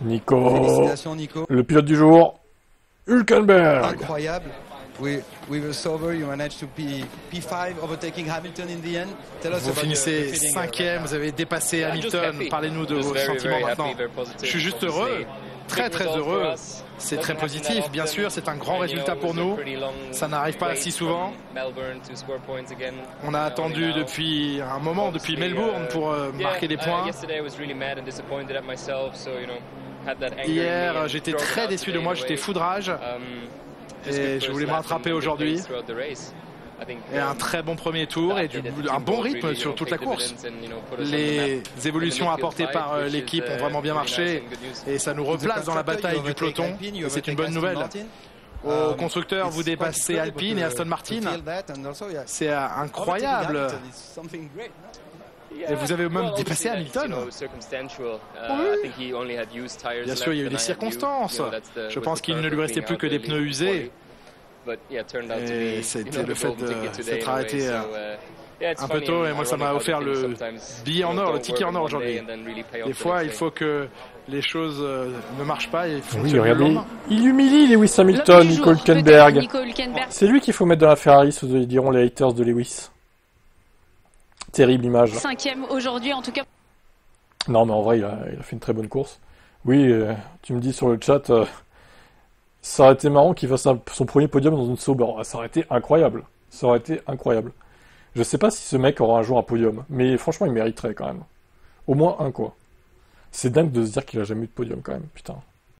Nico, Félicitations Nico. le pilote du jour, Hülkenberg. Incroyable. With a Sauber, you managed to be P5, overtaking Hamilton in the end. Tell us Vous about finissez the feeling, 5e, vous avez dépassé Hamilton. Parlez-nous de vos sentiments maintenant. Je suis juste heureux, très très heureux. C'est très positif, bien sûr, c'est un grand résultat pour nous. Ça n'arrive pas si souvent. On a attendu depuis un moment, depuis Melbourne, pour marquer des points. Hier, j'étais très déçu de moi, j'étais foudrage. Et je voulais me rattraper aujourd'hui. Et un très bon premier tour et un bon rythme sur toute la course. Les évolutions apportées par l'équipe ont vraiment bien marché et ça nous replace dans la bataille du peloton. Et c'est une bonne nouvelle. Au constructeur, vous dépassez Alpine et Aston Martin. C'est incroyable. Et vous avez même dépassé Hamilton. Oui. Bien sûr, il y a eu des circonstances. Je pense qu'il ne lui restait plus que des pneus usés. Et c'était le fait de s'être arrêté un peu tôt. Et moi, ça m'a offert le billet en or, le ticket en or aujourd'hui. Des fois, il faut que les choses ne marchent pas et fonctionnent. Oui, regardez, il humilie Lewis Hamilton, Nico Hülkenberg. C'est lui qu'il faut mettre dans la Ferrari, ce que diront les haters de Lewis. Terrible image. 5e aujourd'hui, en tout cas. Non, mais en vrai, il a fait une très bonne course. Oui, tu me dis sur le chat, ça aurait été marrant qu'il fasse son premier podium dans une Sauber. Ça aurait été incroyable. Ça aurait été incroyable. Je sais pas si ce mec aura un jour un podium, mais franchement, il mériterait quand même. Au moins un, quoi. C'est dingue de se dire qu'il a jamais eu de podium, quand même. Putain.